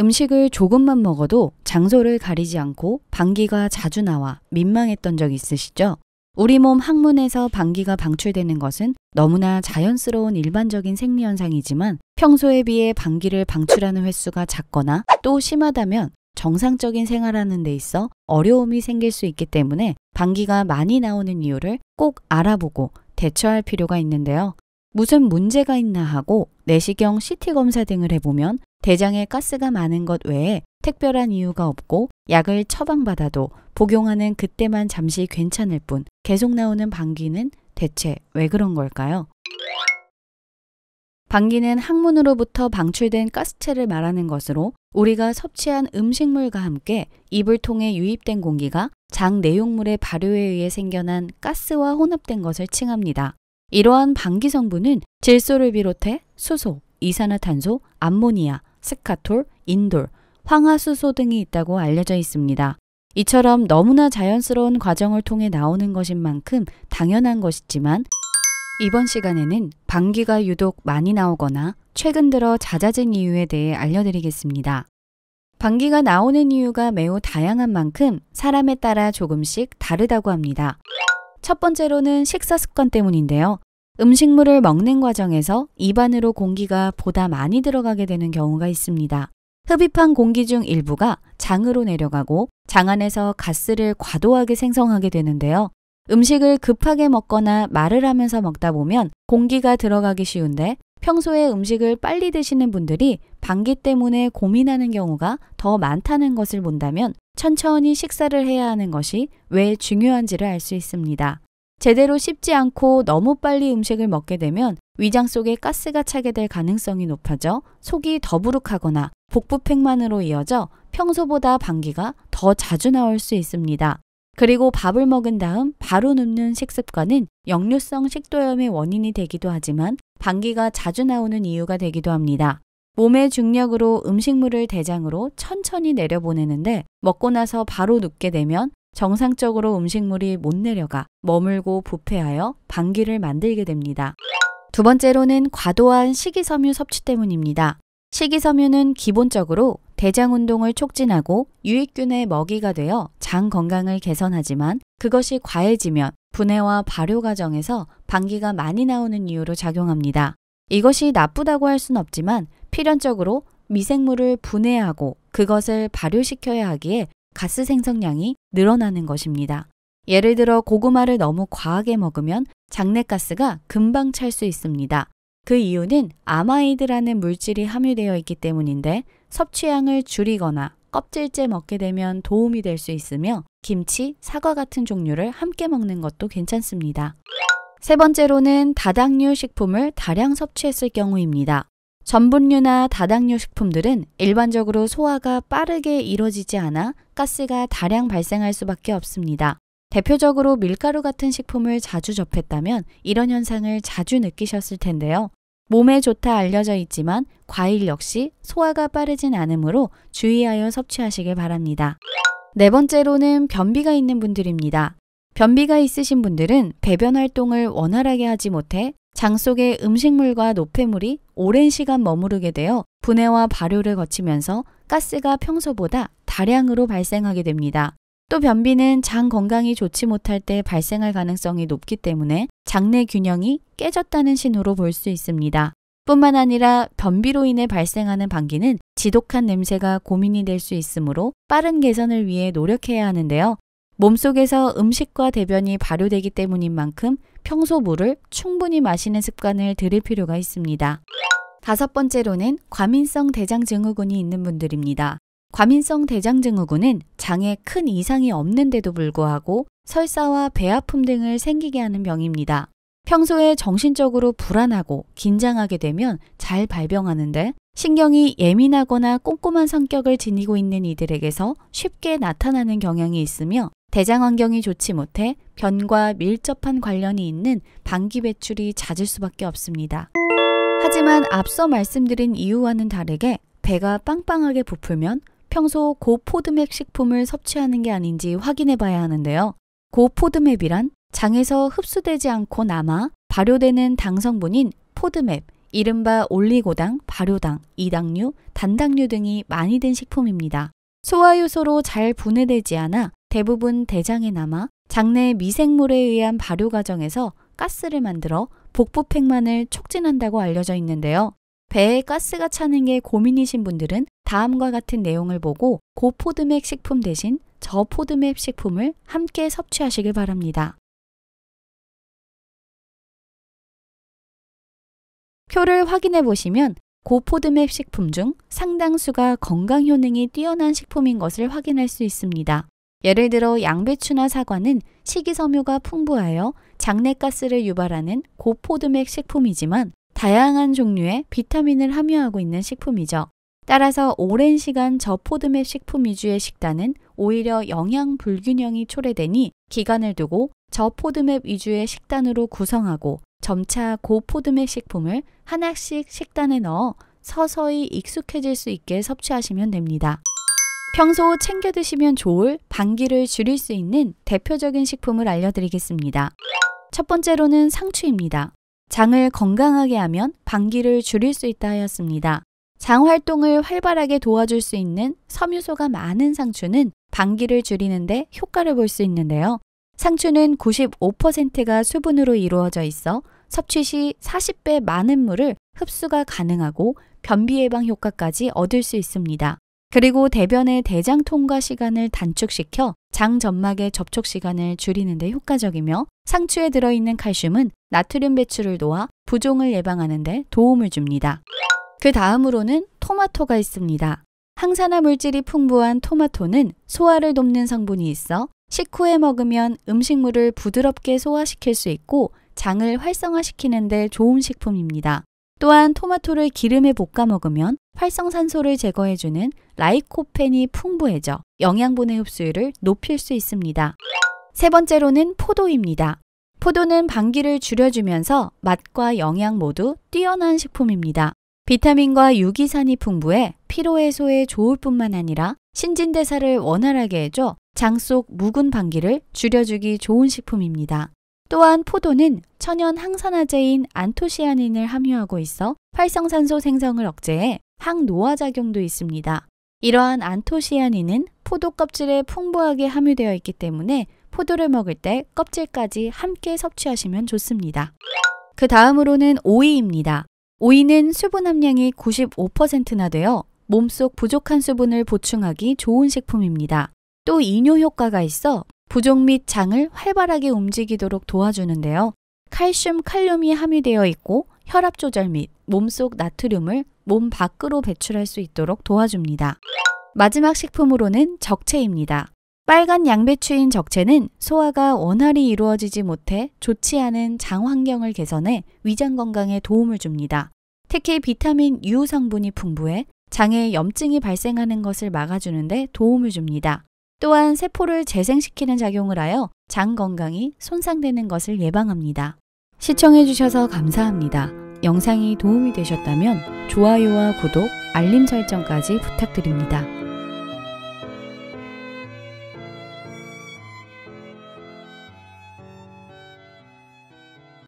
음식을 조금만 먹어도 장소를 가리지 않고 방귀가 자주 나와 민망했던 적 있으시죠? 우리 몸 항문에서 방귀가 방출되는 것은 너무나 자연스러운 일반적인 생리현상이지만 평소에 비해 방귀를 방출하는 횟수가 작거나 또 심하다면 정상적인 생활하는 데 있어 어려움이 생길 수 있기 때문에 방귀가 많이 나오는 이유를 꼭 알아보고 대처할 필요가 있는데요. 무슨 문제가 있나 하고 내시경 CT 검사 등을 해보면 대장에 가스가 많은 것 외에 특별한 이유가 없고 약을 처방받아도 복용하는 그때만 잠시 괜찮을 뿐 계속 나오는 방귀는 대체 왜 그런 걸까요? 방귀는 항문으로부터 방출된 가스체를 말하는 것으로 우리가 섭취한 음식물과 함께 입을 통해 유입된 공기가 장 내용물의 발효에 의해 생겨난 가스와 혼합된 것을 칭합니다. 이러한 방귀 성분은 질소를 비롯해 수소, 이산화탄소, 암모니아, 스카톨, 인돌, 황화수소 등이 있다고 알려져 있습니다. 이처럼 너무나 자연스러운 과정을 통해 나오는 것인 만큼 당연한 것이지만 이번 시간에는 방귀가 유독 많이 나오거나 최근 들어 잦아진 이유에 대해 알려드리겠습니다. 방귀가 나오는 이유가 매우 다양한 만큼 사람에 따라 조금씩 다르다고 합니다. 첫 번째로는 식사 습관 때문인데요. 음식물을 먹는 과정에서 입 안으로 공기가 보다 많이 들어가게 되는 경우가 있습니다. 흡입한 공기 중 일부가 장으로 내려가고 장 안에서 가스를 과도하게 생성하게 되는데요. 음식을 급하게 먹거나 말을 하면서 먹다 보면 공기가 들어가기 쉬운데 평소에 음식을 빨리 드시는 분들이 방귀 때문에 고민하는 경우가 더 많다는 것을 본다면 천천히 식사를 해야 하는 것이 왜 중요한지를 알 수 있습니다. 제대로 씹지 않고 너무 빨리 음식을 먹게 되면 위장 속에 가스가 차게 될 가능성이 높아져 속이 더부룩하거나 복부팽만으로 이어져 평소보다 방귀가 더 자주 나올 수 있습니다. 그리고 밥을 먹은 다음 바로 눕는 식습관은 역류성 식도염의 원인이 되기도 하지만 방귀가 자주 나오는 이유가 되기도 합니다. 몸의 중력으로 음식물을 대장으로 천천히 내려보내는데 먹고 나서 바로 눕게 되면 정상적으로 음식물이 못 내려가 머물고 부패하여 방귀를 만들게 됩니다. 두 번째로는 과도한 식이섬유 섭취 때문입니다. 식이섬유는 기본적으로 대장 운동을 촉진하고 유익균의 먹이가 되어 장 건강을 개선하지만 그것이 과해지면 분해와 발효 과정에서 방귀가 많이 나오는 이유로 작용합니다. 이것이 나쁘다고 할 수는 없지만 필연적으로 미생물을 분해하고 그것을 발효시켜야 하기에 가스 생성량이 늘어나는 것입니다. 예를 들어 고구마를 너무 과하게 먹으면 장내가스가 금방 찰 수 있습니다. 그 이유는 아마이드라는 물질이 함유되어 있기 때문인데 섭취량을 줄이거나 껍질째 먹게 되면 도움이 될 수 있으며 김치, 사과 같은 종류를 함께 먹는 것도 괜찮습니다. 세 번째로는 다당류 식품을 다량 섭취했을 경우입니다. 전분류나 다당류 식품들은 일반적으로 소화가 빠르게 이루어지지 않아 가스가 다량 발생할 수밖에 없습니다. 대표적으로 밀가루 같은 식품을 자주 접했다면 이런 현상을 자주 느끼셨을 텐데요. 몸에 좋다 알려져 있지만 과일 역시 소화가 빠르진 않으므로 주의하여 섭취하시길 바랍니다. 네 번째로는 변비가 있는 분들입니다. 변비가 있으신 분들은 배변 활동을 원활하게 하지 못해 장 속에 음식물과 노폐물이 오랜 시간 머무르게 되어 분해와 발효를 거치면서 가스가 평소보다 다량으로 발생하게 됩니다. 또 변비는 장 건강이 좋지 못할 때 발생할 가능성이 높기 때문에 장내 균형이 깨졌다는 신호로 볼 수 있습니다. 뿐만 아니라 변비로 인해 발생하는 방귀는 지독한 냄새가 고민이 될 수 있으므로 빠른 개선을 위해 노력해야 하는데요. 몸속에서 음식과 대변이 발효되기 때문인 만큼 평소 물을 충분히 마시는 습관을 들일 필요가 있습니다. 다섯 번째로는 과민성 대장증후군이 있는 분들입니다. 과민성 대장증후군은 장에 큰 이상이 없는데도 불구하고 설사와 배 아픔 등을 생기게 하는 병입니다. 평소에 정신적으로 불안하고 긴장하게 되면 잘 발병하는데 신경이 예민하거나 꼼꼼한 성격을 지니고 있는 이들에게서 쉽게 나타나는 경향이 있으며 대장 환경이 좋지 못해 변과 밀접한 관련이 있는 방귀 배출이 잦을 수밖에 없습니다. 하지만 앞서 말씀드린 이유와는 다르게 배가 빵빵하게 부풀면 평소 고포드맥 식품을 섭취하는 게 아닌지 확인해 봐야 하는데요. 고포드맥이란 장에서 흡수되지 않고 남아 발효되는 당 성분인 포드맥, 이른바 올리고당, 발효당, 이당류, 단당류 등이 많이 든 식품입니다. 소화효소로 잘 분해되지 않아 대부분 대장에 남아 장내 미생물에 의한 발효 과정에서 가스를 만들어 복부팽만을 촉진한다고 알려져 있는데요. 배에 가스가 차는 게 고민이신 분들은 다음과 같은 내용을 보고 고포드맥 식품 대신 저포드맥 식품을 함께 섭취하시길 바랍니다. 표를 확인해 보시면 고포드맥 식품 중 상당수가 건강 효능이 뛰어난 식품인 것을 확인할 수 있습니다. 예를 들어 양배추나 사과는 식이섬유가 풍부하여 장내가스를 유발하는 고포드맥 식품이지만 다양한 종류의 비타민을 함유하고 있는 식품이죠. 따라서 오랜 시간 저포드맥 식품 위주의 식단은 오히려 영양 불균형이 초래되니 기간을 두고 저포드맥 위주의 식단으로 구성하고 점차 고포드맥 식품을 하나씩 식단에 넣어 서서히 익숙해질 수 있게 섭취하시면 됩니다. 평소 챙겨 드시면 좋을 방귀를 줄일 수 있는 대표적인 식품을 알려드리겠습니다. 첫 번째로는 상추입니다. 장을 건강하게 하면 방귀를 줄일 수 있다 하였습니다. 장 활동을 활발하게 도와줄 수 있는 섬유소가 많은 상추는 방귀를 줄이는데 효과를 볼 수 있는데요. 상추는 95%가 수분으로 이루어져 있어 섭취 시 40배 많은 물을 흡수가 가능하고 변비 예방 효과까지 얻을 수 있습니다. 그리고 대변의 대장 통과 시간을 단축시켜 장 점막의 접촉 시간을 줄이는 데 효과적이며 상추에 들어있는 칼슘은 나트륨 배출을 도와 부종을 예방하는 데 도움을 줍니다. 그 다음으로는 토마토가 있습니다. 항산화 물질이 풍부한 토마토는 소화를 돕는 성분이 있어 식후에 먹으면 음식물을 부드럽게 소화시킬 수 있고 장을 활성화시키는 데 좋은 식품입니다. 또한 토마토를 기름에 볶아 먹으면 활성산소를 제거해주는 라이코펜이 풍부해져 영양분의 흡수율을 높일 수 있습니다. 세 번째로는 포도입니다. 포도는 방귀를 줄여주면서 맛과 영양 모두 뛰어난 식품입니다. 비타민과 유기산이 풍부해 피로 해소에 좋을 뿐만 아니라 신진대사를 원활하게 해줘 장 속 묵은 방귀를 줄여주기 좋은 식품입니다. 또한 포도는 천연 항산화제인 안토시아닌을 함유하고 있어 활성산소 생성을 억제해 항노화 작용도 있습니다. 이러한 안토시아닌은 포도 껍질에 풍부하게 함유되어 있기 때문에 포도를 먹을 때 껍질까지 함께 섭취하시면 좋습니다. 그 다음으로는 오이입니다. 오이는 수분 함량이 95%나 되어 몸속 부족한 수분을 보충하기 좋은 식품입니다. 또 이뇨 효과가 있어 부종 및 장을 활발하게 움직이도록 도와주는데요. 칼슘, 칼륨이 함유되어 있고 혈압 조절 및 몸속 나트륨을 몸 밖으로 배출할 수 있도록 도와줍니다. 마지막 식품으로는 적채입니다. 빨간 양배추인 적채는 소화가 원활히 이루어지지 못해 좋지 않은 장 환경을 개선해 위장 건강에 도움을 줍니다. 특히 비타민 U 성분이 풍부해 장에 염증이 발생하는 것을 막아주는데 도움을 줍니다. 또한 세포를 재생시키는 작용을 하여 장 건강이 손상되는 것을 예방합니다. 시청해주셔서 감사합니다. 영상이 도움이 되셨다면 좋아요와 구독, 알림 설정까지 부탁드립니다.